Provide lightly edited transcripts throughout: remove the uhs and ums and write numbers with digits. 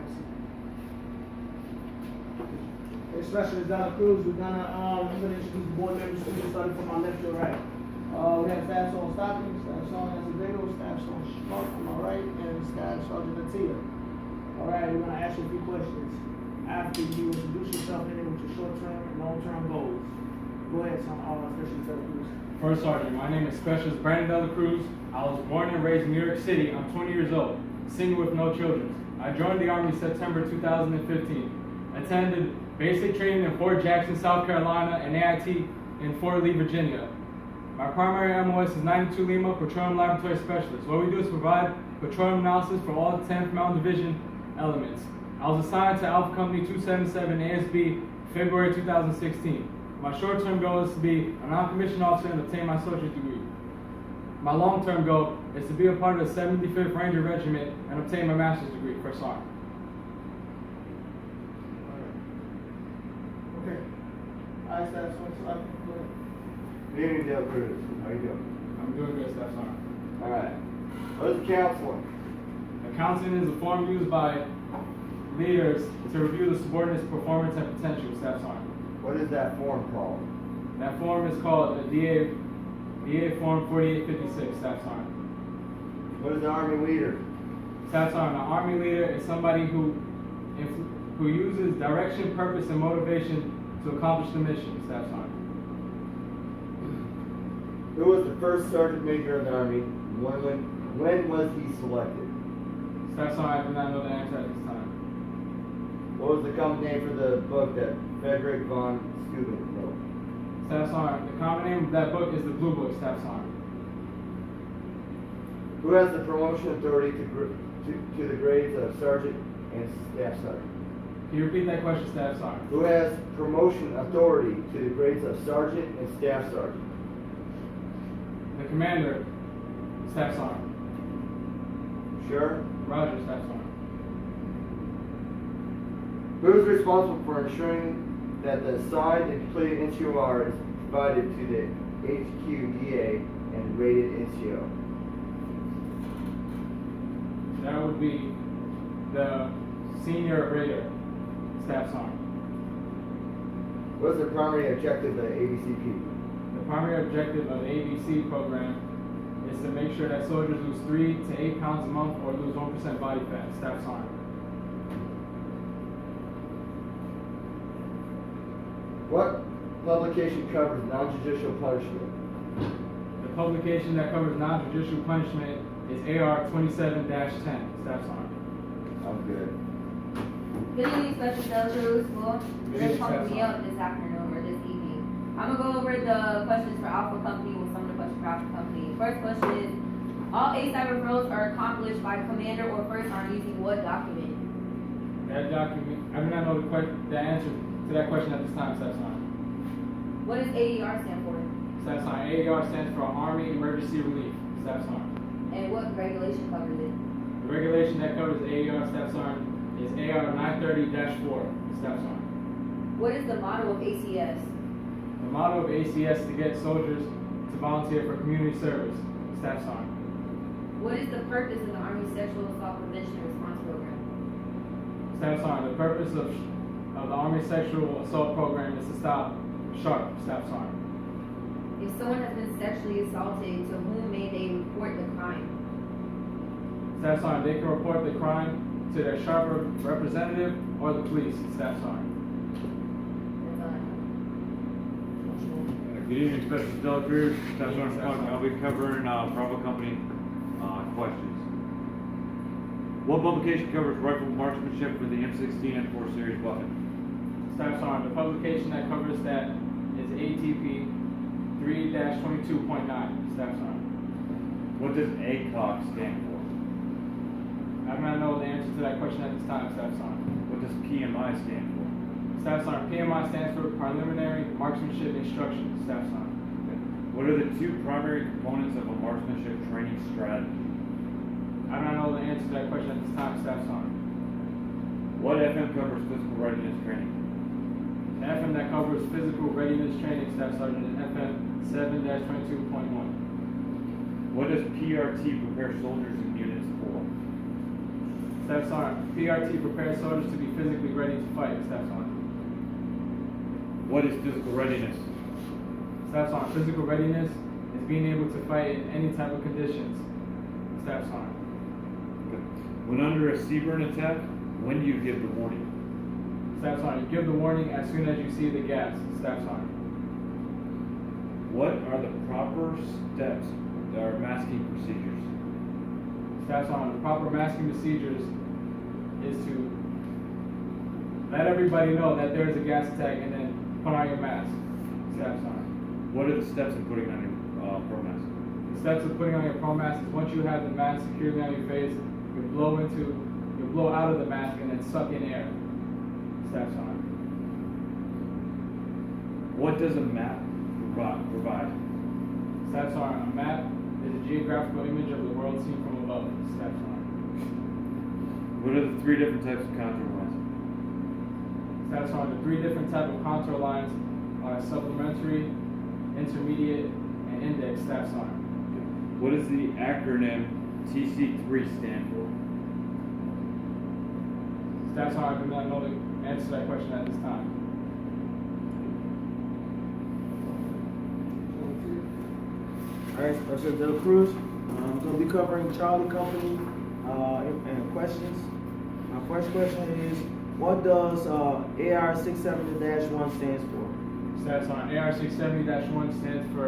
points. Okay, Specialist Della Cruz, I'm gonna introduce the board members to you, starting from my left to right. We have Staff Sergeant Stockton, Staff Sergeant Acevedo, Staff Sergeant Schmuck on my right, and Staff Sergeant Atia. All right, we're gonna ask you a few questions after you introduce yourself and then with your short-term and long-term goals. Go ahead, Specialist Della Cruz. First Sergeant, my name is Specialist Brandon Dela Cruz. I was born and raised in New York City. I'm 20 years old, single with no children. I joined the Army September 2015. Attended basic training in Fort Jackson, South Carolina, and AIT in Fort Lee, Virginia. My primary MOS is 92 Lima, Petroleum Laboratory Specialist. What we do is provide petroleum analysis for all 10th Mountain Division elements. I was assigned to Alpha Company 277 ASB February 2016. My short-term goal is to be a non-commissioned officer and obtain my associate's degree. My long-term goal is to be a part of the 75th Ranger Regiment and obtain my master's degree, First Sergeant. Okay. All right, Staff Sergeant Stockton, go ahead. Good evening, Dale Cruz. How you doing? I'm doing good, Staff Sergeant. All right. What is counseling? A counseling is a form used by leaders to review the subordinate's performance and potential, Staff Sergeant. What is that form called? That form is called a DA Form 4856, Staff Sergeant. What is the Army leader? Staff Sergeant, an Army leader is somebody who uses direction, purpose, and motivation to accomplish the mission, Staff Sergeant. Who was the first sergeant major of the Army? When was he selected? Staff Sergeant, I do not know the answer at this time. What was the common name for the book that Frederick von Steuben wrote? Staff Sergeant, the common name of that book is the Blue Book, Staff Sergeant. Who has the promotion authority to the grades of sergeant and staff sergeant? Can you repeat that question, Staff Sergeant? Who has promotion authority to the grades of sergeant and staff sergeant? The commander, Staff Sergeant. Sure. Roger, Staff Sergeant. Who is responsible for ensuring that the assigned and completed NCOR is provided to the HQDA and rated NCO? That would be the senior rater, Staff Sergeant. What is the primary objective of the ABCP? The primary objective of the ABC program is to make sure that soldiers lose 3 to 8 pounds a month or lose 1% body fat, Staff Sergeant. What publication covers non-judicial punishment? The publication that covers non-judicial punishment is AR 27-10, Staff Sergeant. I'm good. Good evening, Special Dela Cruz. Well, Good just evening, pumping me Staff up this afternoon or this evening. I'm gonna go over the questions for Alpha Company with some of the questions for Alpha Company. First question is, all ASAP referrals are accomplished by commander or first sergeant using what document? That document, I do not know the answer to that question at this time, Staff Sergeant. What does AER stand for? Staff Sergeant, AER stands for Army Emergency Relief, Staff Sergeant. And what regulation covers it? The regulation that covers AER, Staff Sergeant, is AR 930-4, Staff Sergeant. What is the motto of ACS? The motto of ACS is to get soldiers to volunteer for community service, Staff Sergeant. What is the purpose of the Army Sexual Assault Prevention and Response Program? Staff Sergeant, the purpose of the Army Sexual Assault Program is to stop SHARP, Staff Sergeant. If someone has been sexually assaulted, to whom may they report the crime? Staff Sergeant, they can report the crime to their SHARP representative or the police, Staff Sergeant. That's all I have. Good evening, Specialist Dela Cruz. Staff Sergeant Clark. I'll be covering Bravo Company questions. What publication covers rifle marksmanship for the M16 and 4 series weapon? Staff Sergeant, the publication that covers that is ATP 3-22.9, Staff Sergeant. What does ACOG stand for? I do not know the answer to that question at this time, Staff Sergeant. What does PMI stand for? Staff Sergeant, PMI stands for Preliminary Marksmanship Instruction, Staff Sergeant. What are the 2 primary components of a marksmanship training strategy? I do not know the answer to that question at this time, Staff Sergeant. What FM covers physical readiness training? The FM that covers physical readiness training, Staff Sergeant, is FM 7-22.1. What does PRT prepare soldiers and units for? Staff Sergeant, PRT prepares soldiers to be physically ready to fight. Staff Sergeant. What is physical readiness? Staff Sergeant, physical readiness is being able to fight in any type of conditions. Staff Sergeant. Okay. When under a Seaburn attack, when do you give the warning? Staff Sergeant, give the warning as soon as you see the gas. Staff Sergeant. What are the proper steps that are masking procedures? Staff Sergeant, the proper masking procedures is to let everybody know that there is a gas attack and then put on your mask. Staff Sergeant. What are the steps of putting on your pro mask? The steps of putting on your pro mask is once you have the mask securely on your face, you blow out of the mask and then suck in air. Staff Sergeant. What does a map provide? Staff Sergeant, a map is a geographical image of the world seen from above. Staff Sergeant. What are the three different types of contour lines? Staff Sergeant, the three different types of contour lines are supplementary, intermediate, and index. Staff Sergeant. What does the acronym TC3 stand for? Staff Sergeant, I do not know the answer to that question at this time. Alright, Special De La Cruz. I'm going to be covering Charlie Company and questions. My first question is, what does AR 670-1 stands for? Staff Sergeant, AR 670-1 stands for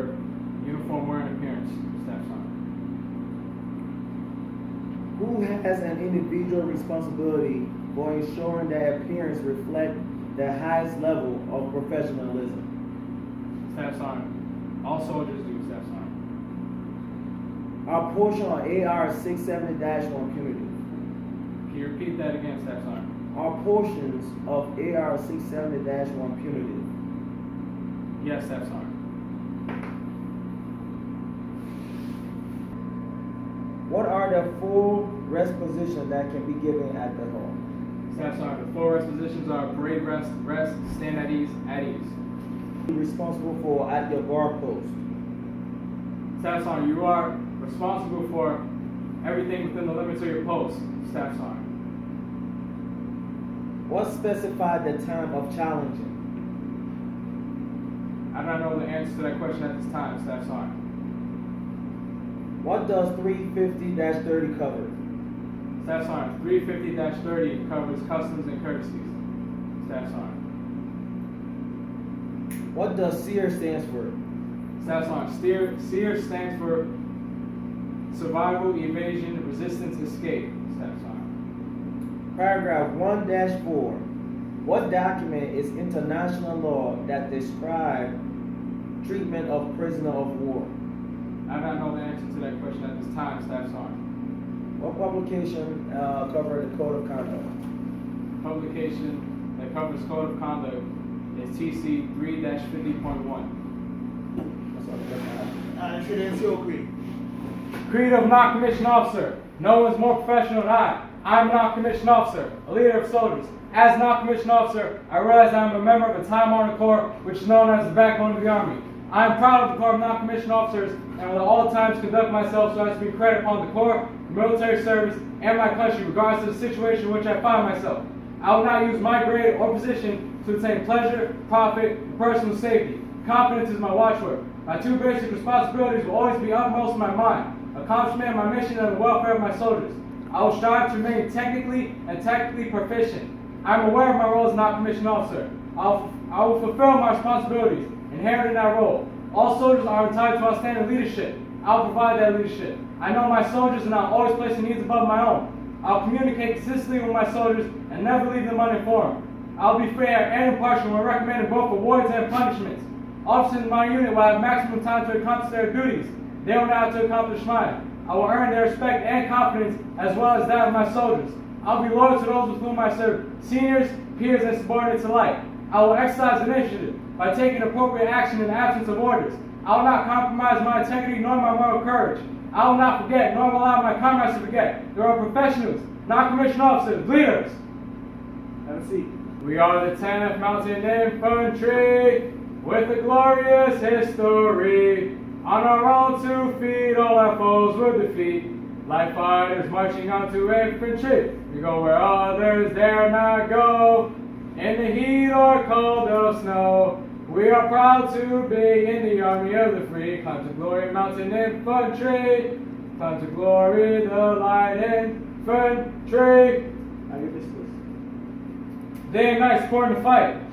uniform wearing appearance. Staff Sergeant. Who has an individual responsibility for ensuring that appearance reflect the highest level of professionalism? Staff Sergeant, all soldiers do. Staff Sergeant. Our portion on AR 670-1 punitive. Can you repeat that again, Staff Sergeant? Are portions of AR 670-1 punitive? Yes, Staff Sergeant. What are the full rest positions that can be given at the home? Staff Sergeant, the full rest positions are parade rest, stand at ease, at ease. Responsible for at your guard post. Staff Sergeant, you are responsible for everything within the limits of your post. Staff Sergeant. What specified the time of challenging? I do not know the answer to that question at this time, Staff Sergeant. What does 350-30 cover? Staff Sergeant, 350-30 covers customs and courtesies. Staff Sergeant. What does SEER stands for? Staff Sergeant, SEER stands for Survival, Evasion, Resistance, Escape. Staff Sergeant. Paragraph 1-4. What document is international law that describes treatment of prisoner of war? I do not know the answer to that question at this time, Staff Sergeant. What publication covers the code of conduct? Publication that covers code of conduct is TC 3-50.1. Should NCO Creed. Creed of non-commissioned officer. No one's more professional than I. I'm a non-commissioned officer, a leader of soldiers. As a non-commissioned officer, I realize I am a member of a time-honored corps, which is known as the backbone of the Army. I am proud of the Corps of Non-Commissioned Officers and will at all times conduct myself so as to be credit upon the Corps, military service, and my country, regardless of the situation in which I find myself. I will not use my grade or position to attain pleasure, profit, and personal safety. Confidence is my watchword. My two basic responsibilities will always be upmost in my mind: accomplishment of my mission and the welfare of my soldiers. I will strive to remain technically and tactically proficient. I am aware of my role as a non-commissioned officer. I will fulfill my responsibilities inherent in that role. All soldiers are entitled to outstanding leadership. I will provide that leadership. I know my soldiers and I will always place their needs above my own. I will communicate consistently with my soldiers and never leave them uninformed. I will be fair and impartial when recommending both awards and punishments. Officers in my unit will have maximum time to accomplish their duties. They will not have to accomplish mine. I will earn their respect and confidence as well as that of my soldiers. I will be loyal to those with whom I serve, seniors, peers, and subordinates alike. I will exercise initiative by taking appropriate action in the absence of orders. I will not compromise my integrity nor my moral courage. I will not forget nor allow my comrades to forget. There are professionals, non-commissioned officers, leaders. Have a seat. We are the 10th Mountain Infantry with a glorious history. On our own 2 feet, all our foes will defeat. Like fighters marching on to infantry. We go where others dare not go. In the heat or cold or snow, we are proud to be in the army of the free. Climb to glory, mountain infantry. Climb to glory, the light infantry. Now you dismiss. Day and night supporting the fight.